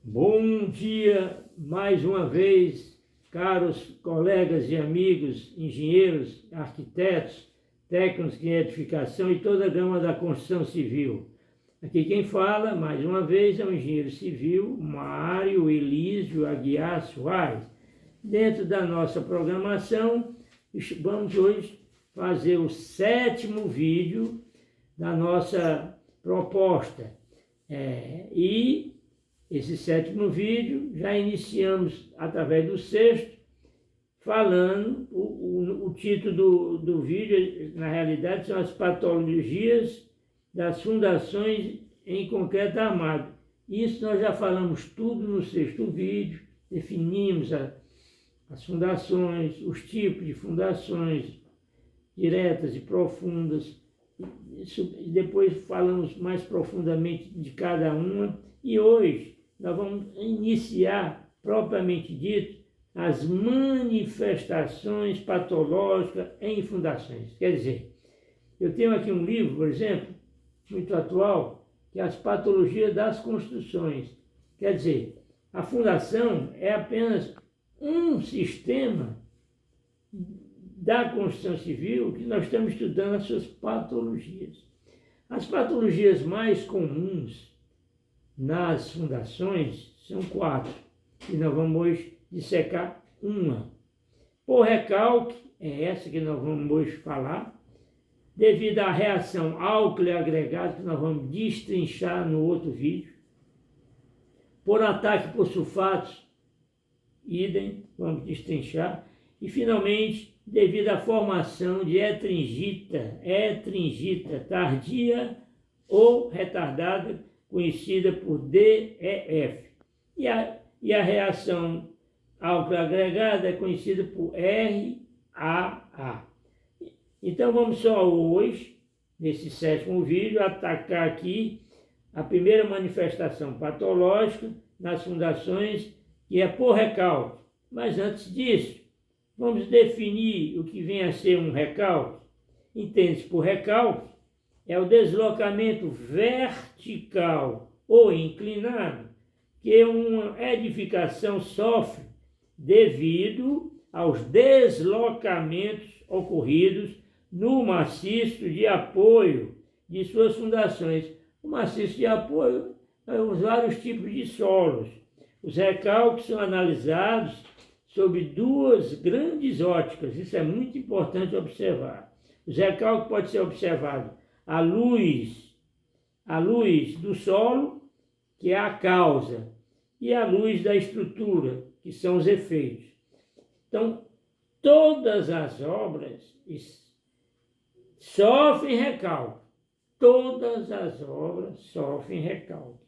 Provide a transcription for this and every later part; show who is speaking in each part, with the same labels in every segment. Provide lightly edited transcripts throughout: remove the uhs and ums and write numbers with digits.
Speaker 1: Bom dia, mais uma vez, caros colegas e amigos, engenheiros, arquitetos, técnicos em edificação e toda a gama da construção civil. Aqui quem fala, mais uma vez, é o engenheiro civil Mário Elísio Aguiar Soares. Dentro da nossa programação, vamos hoje fazer o 7º vídeo da nossa proposta. E esse 7º vídeo, já iniciamos através do 6º, falando, o título do vídeo, na realidade, são as patologias das fundações em concreto armado. Isso nós já falamos tudo no 6º vídeo, definimos as fundações, os tipos de fundações diretas e profundas. Depois falamos mais profundamente de cada uma e hoje nós vamos iniciar, propriamente dito, as manifestações patológicas em fundações. Quer dizer, eu tenho aqui um livro, por exemplo, muito atual, que é As Patologias das Construções. Quer dizer, a fundação é apenas um sistema da construção civil que nós estamos estudando as suas patologias. As patologias mais comuns nas fundações são 4, e nós vamos hoje dissecar uma. Por recalque, é essa que nós vamos hoje falar, devido à reação álcool agregado, que nós vamos destrinchar no outro vídeo. Por ataque por sulfatos, idem, vamos destrinchar. E, finalmente, devido à formação de etringita tardia ou retardada, conhecida por DEF. E a reação álcool agregada é conhecida por RAA. Então vamos só hoje, nesse 7º vídeo, atacar aqui a primeira manifestação patológica nas fundações, que é por recalque. Mas antes disso, vamos definir o que vem a ser um recalque. Entende-se por recalque é o deslocamento vertical ou inclinado que uma edificação sofre devido aos deslocamentos ocorridos no maciço de apoio de suas fundações. O maciço de apoio é os vários tipos de solos. Os recalques são analisados sob 2 grandes óticas. Isso é muito importante observar. Os recalques podem ser observados à luz do solo, que é a causa, e à luz da estrutura, que são os efeitos. Então, todas as obras sofrem recalque. Todas as obras sofrem recalque.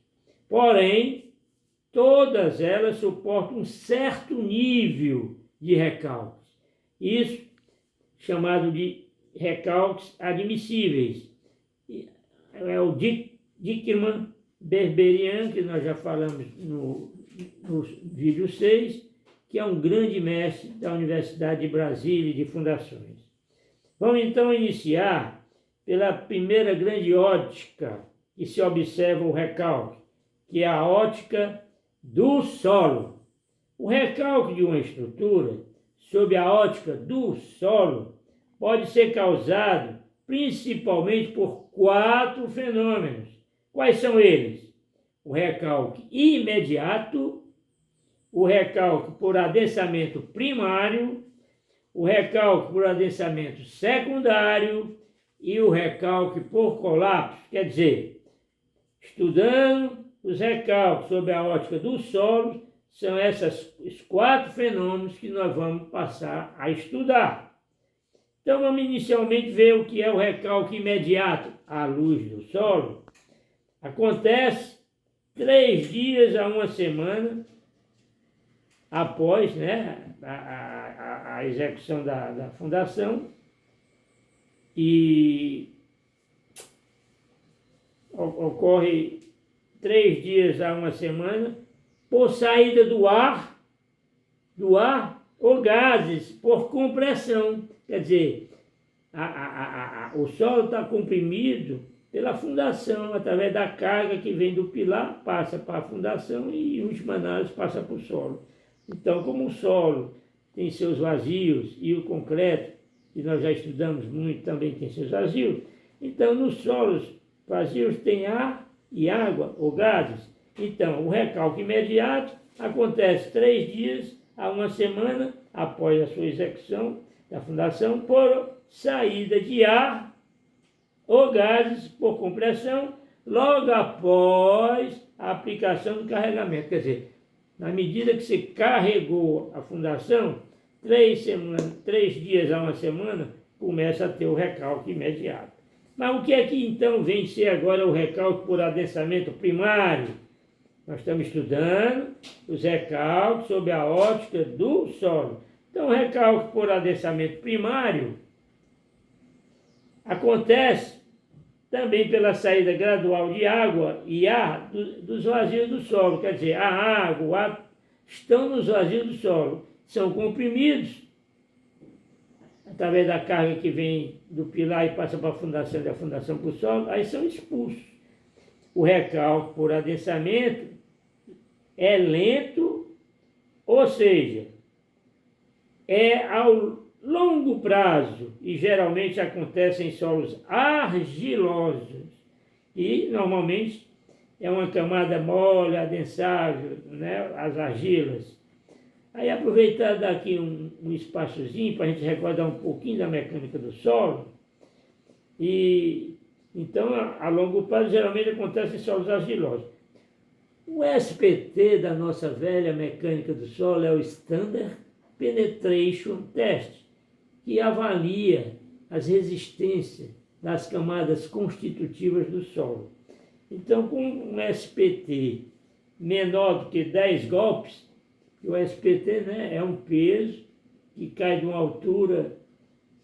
Speaker 1: Porém, todas elas suportam um certo nível de recalques. Isso chamado de recalques admissíveis. É o Dickmann-Berberian, que nós já falamos no vídeo 6, que é um grande mestre da Universidade de Brasília e de fundações. Vamos então iniciar pela primeira grande ótica que se observa o recalque, que é a ótica do solo. O recalque de uma estrutura, sob a ótica do solo, pode ser causado principalmente por 4 fenômenos. Quais são eles? O recalque imediato, o recalque por adensamento primário, o recalque por adensamento secundário e o recalque por colapso. Quer dizer, estudando os recalques sob a ótica do solo, são esses 4 fenômenos que nós vamos passar a estudar. Então vamos inicialmente ver o que é o recalque imediato à luz do solo. Acontece 3 dias a 1 semana após a execução da fundação, e ocorre 3 dias a 1 semana por saída do ar ou gases por compressão. Quer dizer, o solo está comprimido pela fundação, através da carga que vem do pilar, passa para a fundação e, em última análise, passa para o solo. Então, como o solo tem seus vazios e o concreto, que nós já estudamos muito, também tem seus vazios, então nos solos vazios tem ar e água ou gases. Então, o recalque imediato acontece 3 dias a 1 semana após a sua execução da fundação por saída de ar ou gases por compressão logo após a aplicação do carregamento. Quer dizer, na medida que você carregou a fundação, 3 dias a 1 semana, começa a ter o recalque imediato. Mas o que é que então vem ser agora o recalque por adensamento primário? Nós estamos estudando os recalques sob a ótica do solo. Então, o recalque por adensamento primário acontece também pela saída gradual de água e ar dos vazios do solo. Quer dizer, a água, o ar estão nos vazios do solo, são comprimidos através da carga que vem do pilar e passa para a fundação e da fundação para o solo, aí são expulsos. O recalque por adensamento é lento, ou seja, é ao longo prazo e geralmente acontece em solos argilosos e normalmente é uma camada mole, adensável, né, as argilas. Aí aproveitar daqui um espaçozinho para a gente recordar um pouquinho da mecânica do solo. E então a longo prazo geralmente acontece em solos argilosos. O SPT da nossa velha mecânica do solo é o Standard Penetration Test, que avalia as resistências das camadas constitutivas do solo. Então, com um SPT menor do que 10 golpes, o SPT, né, é um peso que cai de uma altura,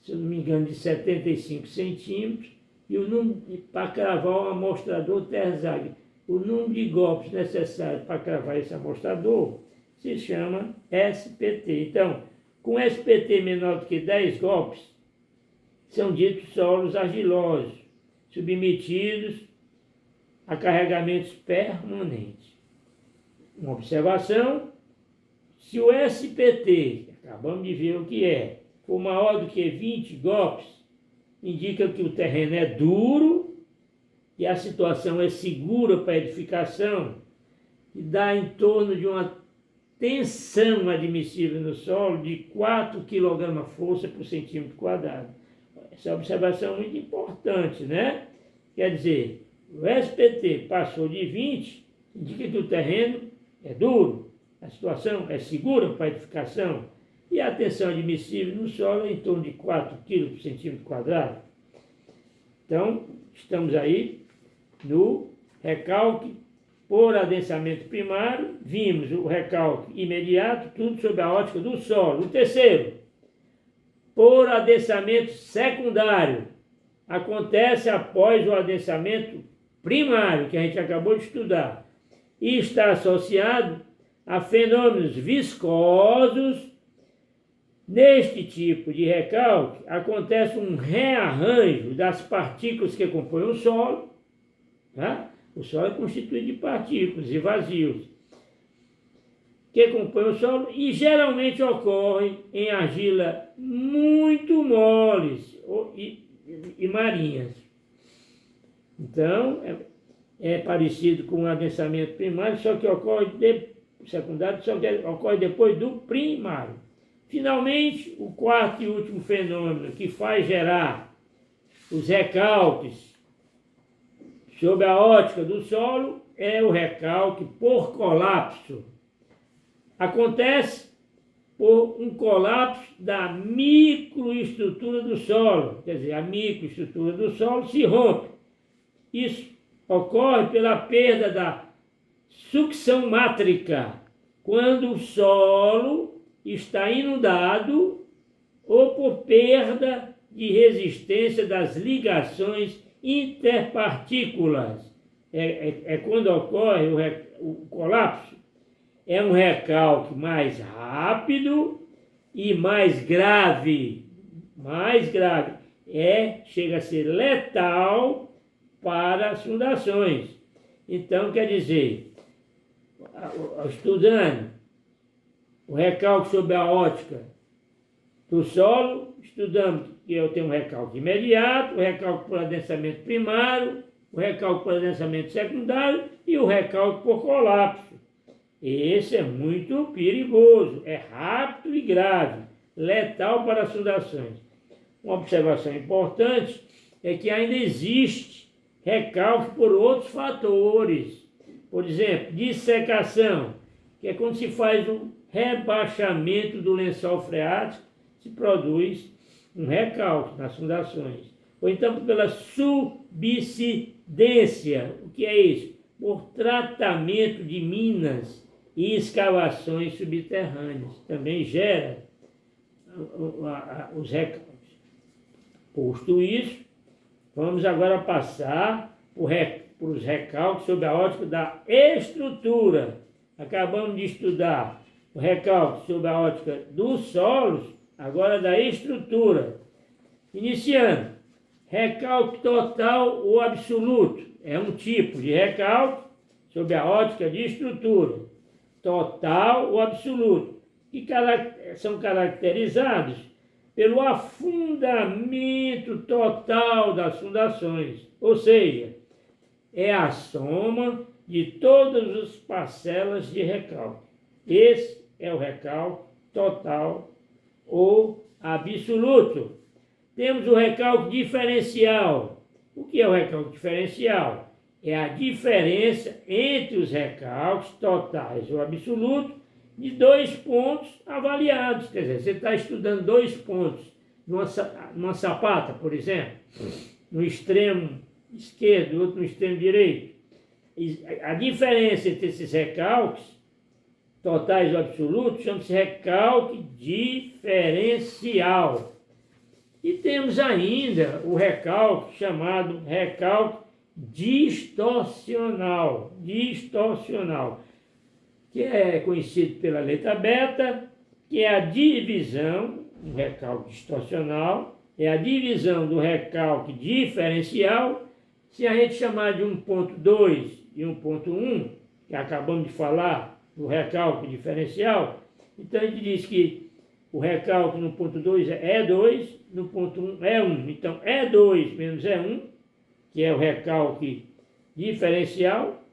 Speaker 1: se eu não me engano, de 75 centímetros, e o número para cravar um amostrador Terzagh, o número de golpes necessários para cravar esse amostrador se chama SPT. Então, com SPT menor do que 10 golpes, são ditos solos argilosos, submetidos a carregamentos permanentes. Uma observação: se o SPT, acabamos de ver o que é, for maior do que 20 golpes, indica que o terreno é duro e a situação é segura para edificação e dá em torno de uma tensão admissível no solo de 4 kg-força por centímetro quadrado. Essa observação é muito importante, né? Quer dizer, o SPT passou de 20, indica que o terreno é duro, a situação é segura para a edificação e a tensão admissível no solo é em torno de 4 kg por centímetro quadrado. Então, estamos aí no recalque por adensamento primário, vimos o recalque imediato, tudo sob a ótica do solo. O terceiro, por adensamento secundário, acontece após o adensamento primário, que a gente acabou de estudar, e está associado a fenômenos viscosos. Neste tipo de recalque, acontece um rearranjo das partículas que compõem o solo, tá? O solo é constituído de partículas e vazios que compõem o solo e geralmente ocorrem em argila muito moles e marinhas. Então, é parecido com o adensamento primário, só que ocorre secundário, só que ocorre depois do primário. Finalmente, o quarto e último fenômeno que faz gerar os recalques sob a ótica do solo é o recalque por colapso. Acontece por um colapso da microestrutura do solo, quer dizer, a microestrutura do solo se rompe. Isso ocorre pela perda da sucção mátrica, quando o solo está inundado ou por perda de resistência das ligações interpartículas. É quando ocorre o colapso. É um recalque mais rápido e mais grave. Chega a ser letal para as fundações. Então, quer dizer, estudando o recálculo sobre a ótica do solo, estudamos que eu tenho um recálculo imediato, o recálculo por adensamento primário, o recálculo por adensamento secundário e o recálculo por colapso. Esse é muito perigoso, é rápido e grave, letal para as fundações. Uma observação importante é que ainda existe recálculo por outros fatores. Por exemplo, dissecação, que é quando se faz um rebaixamento do lençol freático, se produz um recálculo nas fundações. Ou então pela subsidência. O que é isso? Por tratamento de minas e escavações subterrâneas. Também gera os recálculos. Posto isso, vamos agora passar por os recálculos sobre a ótica da estrutura. Acabamos de estudar o recálculo sobre a ótica dos solos, agora da estrutura. Iniciando, recálculo total ou absoluto. É um tipo de recálculo sobre a ótica de estrutura. Total ou absoluto. Que são caracterizados pelo afundamento total das fundações. Ou seja, é a soma de todas as parcelas de recálculo. Esse é o recálculo total ou absoluto. Temos o recálculo diferencial. O que é o recálculo diferencial? É a diferença entre os recálculos totais ou absolutos de dois pontos avaliados. Quer dizer, você está estudando dois pontos numa sapata, por exemplo, no extremo esquerdo, outro no extremo direito. A diferença entre esses recálculos totais ou absolutos chama-se recálculo diferencial. E temos ainda o recálculo chamado recálculo distorcional, que é conhecido pela letra beta, que é a divisão, um recálculo distorcional, é a divisão do recálculo diferencial. Se a gente chamar de 1.2 e 1.1, que acabamos de falar do recálculo diferencial, então a gente diz que o recálculo no ponto 2 é 2, no ponto 1 é 1. Então, E2 menos E1, que é o recálculo diferencial,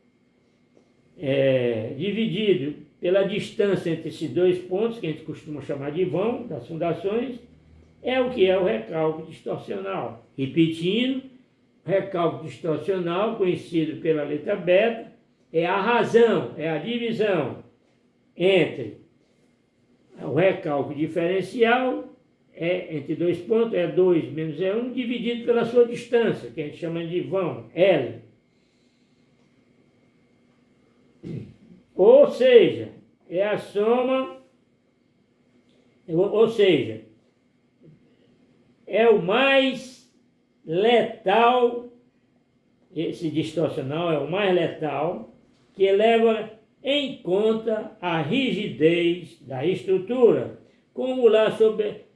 Speaker 1: dividido pela distância entre esses dois pontos, que a gente costuma chamar de vão, das fundações, é o que é o recálculo distorcional. Repetindo, recálculo distorcional, conhecido pela letra beta, é a razão, é a divisão entre o recálculo diferencial, entre dois pontos, é 2 menos E1, dividido pela sua distância, que a gente chama de vão, L. Ou seja, é a soma, ou seja, é o mais letal, esse distorcional é o mais letal, que leva em conta a rigidez da estrutura. Como lá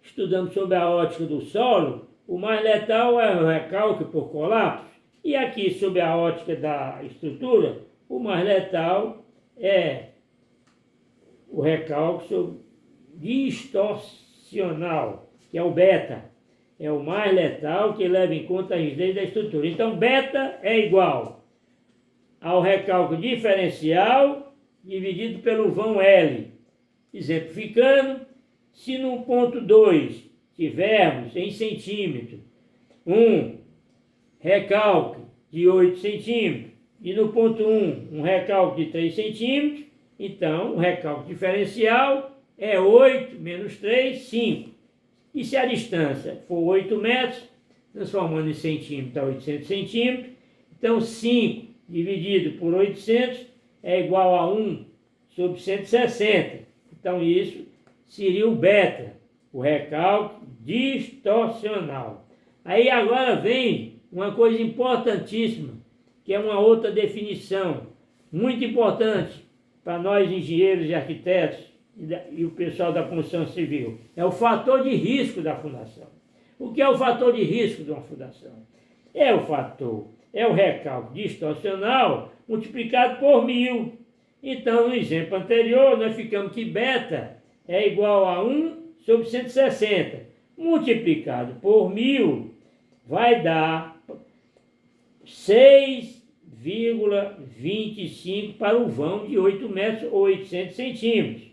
Speaker 1: estudamos sobre a ótica do solo, o mais letal é o recálculo por colapso. E aqui sobre a ótica da estrutura, o mais letal é o recálculo distorcional, que é o beta. É o mais letal que leva em conta a rigidez da estrutura. Então, beta é igual ao recálculo diferencial dividido pelo vão L. Exemplificando, se no ponto 2 tivermos em centímetro um recálculo de 8 centímetros e no ponto 1 um recálculo de 3 centímetros, então o recálculo diferencial é 8 menos 3, 5. E se a distância for 8 metros, transformando em centímetro a 800 centímetros, então 5 dividido por 800 é igual a 1 sobre 160. Então isso seria o beta, o recálculo distorcional. Aí agora vem uma coisa importantíssima, que é uma outra definição, muito importante para nós engenheiros e arquitetos e o pessoal da construção civil. É o fator de risco da fundação. O que é o fator de risco de uma fundação? É o fator é o recálculo distorcional multiplicado por 1000. Então, no exemplo anterior, nós ficamos que beta é igual a 1 sobre 160. Multiplicado por 1000 vai dar 6,25 para o vão de 8 metros ou 800 centímetros.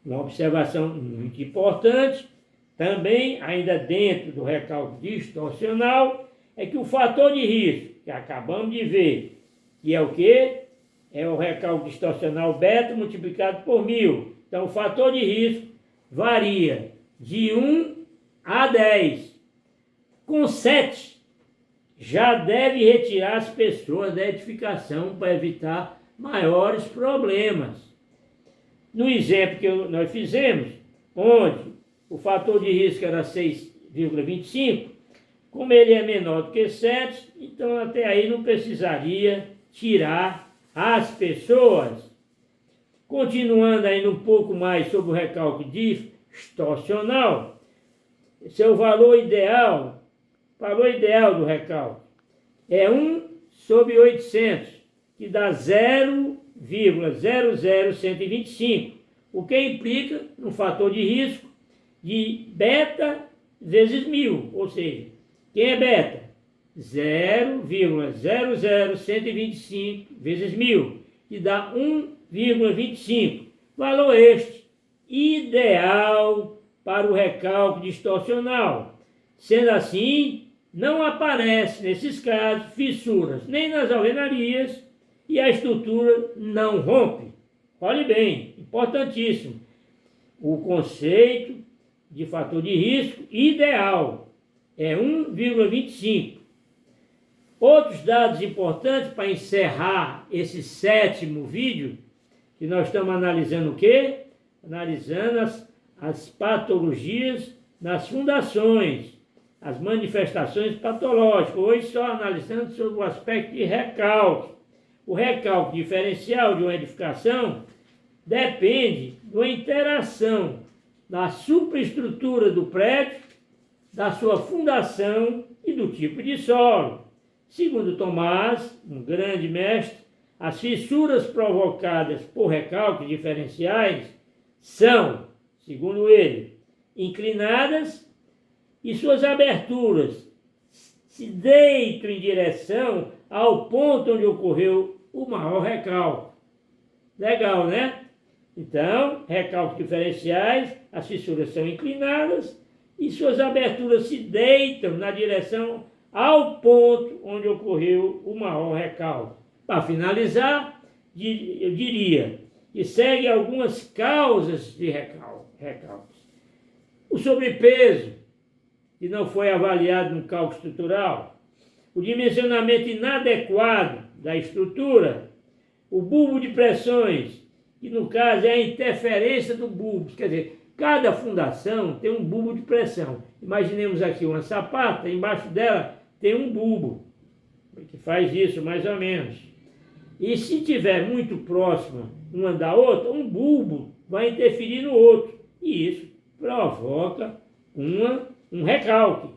Speaker 1: Uma observação muito importante, também ainda dentro do recálculo distorcional, é que o fator de risco, que acabamos de ver, que é o quê? É o recálculo distorcional beta multiplicado por 1000. Então, o fator de risco varia de 1 a 10. Com 7, já deve retirar as pessoas da edificação para evitar maiores problemas. No exemplo que nós fizemos, onde o fator de risco era 6,25, como ele é menor do que 7, então até aí não precisaria tirar as pessoas. Continuando ainda um pouco mais sobre o recálculo distorcional, seu valor ideal do recálculo é 1 sobre 800, que dá 0,00125, o que implica um fator de risco de beta vezes 1000, ou seja, quem é beta? 0,00125 vezes 1000, que dá 1,25. Valor este ideal para o recálculo distorcional. Sendo assim, não aparece nesses casos fissuras nem nas alvenarias e a estrutura não rompe. Olhe bem, importantíssimo, o conceito de fator de risco ideal é 1,25. Outros dados importantes para encerrar esse 7º vídeo, que nós estamos analisando o quê? Analisando as patologias nas fundações, as manifestações patológicas. Hoje só analisando sobre o aspecto de recálculo. O recálculo diferencial de uma edificação depende da interação da superestrutura do prédio, da sua fundação e do tipo de solo. Segundo Tomás, um grande mestre, as fissuras provocadas por recálculos diferenciais são, segundo ele, inclinadas e suas aberturas se deitam em direção ao ponto onde ocorreu o maior recálculo. Legal, né? Então, recálculos diferenciais, as fissuras são inclinadas e suas aberturas se deitam na direção ao ponto onde ocorreu o maior recálculo. Para finalizar, eu diria que segue algumas causas de recálculos. O sobrepeso, que não foi avaliado no cálculo estrutural, o dimensionamento inadequado da estrutura, o bulbo de pressões, que no caso é a interferência do bulbo, quer dizer, cada fundação tem um bulbo de pressão. Imaginemos aqui uma sapata, embaixo dela tem um bulbo, que faz isso mais ou menos. E se tiver muito próxima uma da outra, um bulbo vai interferir no outro, e isso provoca um recalque.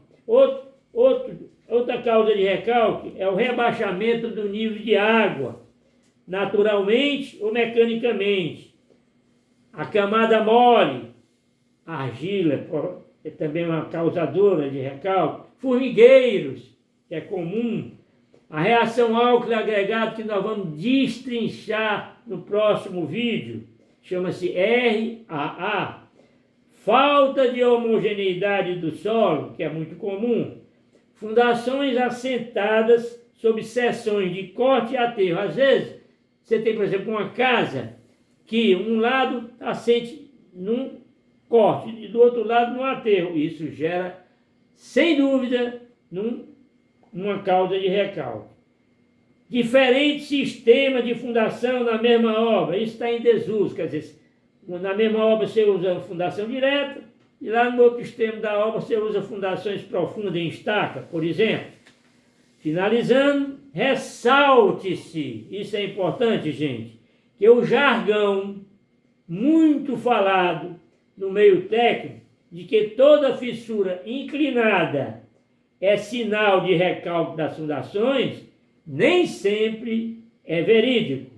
Speaker 1: Outra causa de recalque é o rebaixamento do nível de água, naturalmente ou mecanicamente. A camada mole, a argila, é também uma causadora de recalque. Formigueiros, que é comum. A reação álcool agregado, que nós vamos destrinchar no próximo vídeo, chama-se RAA. Falta de homogeneidade do solo, que é muito comum. Fundações assentadas sob seções de corte e aterro. Às vezes, você tem, por exemplo, uma casa que um lado assente num corte e do outro lado no aterro. Isso gera, sem dúvida, uma causa de recalque. Diferentes sistemas de fundação na mesma obra. Isso está em desuso, quer dizer, na mesma obra você usa fundação direta e lá no outro extremo da obra você usa fundações profundas em estaca, por exemplo. Finalizando, ressalte-se, isso é importante, gente, que o jargão muito falado no meio técnico de que toda fissura inclinada é sinal de recálculo das fundações nem sempre é verídico.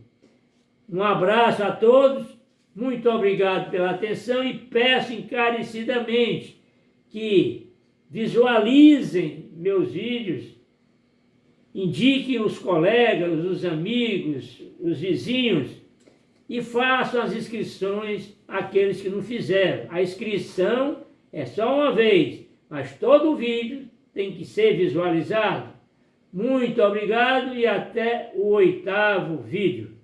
Speaker 1: Um abraço a todos, muito obrigado pela atenção e peço encarecidamente que visualizem meus vídeos, indiquem os colegas, os amigos, os vizinhos e façam as inscrições àqueles que não fizeram. A inscrição é só uma vez, mas todo o vídeo tem que ser visualizado. Muito obrigado e até o 8º vídeo.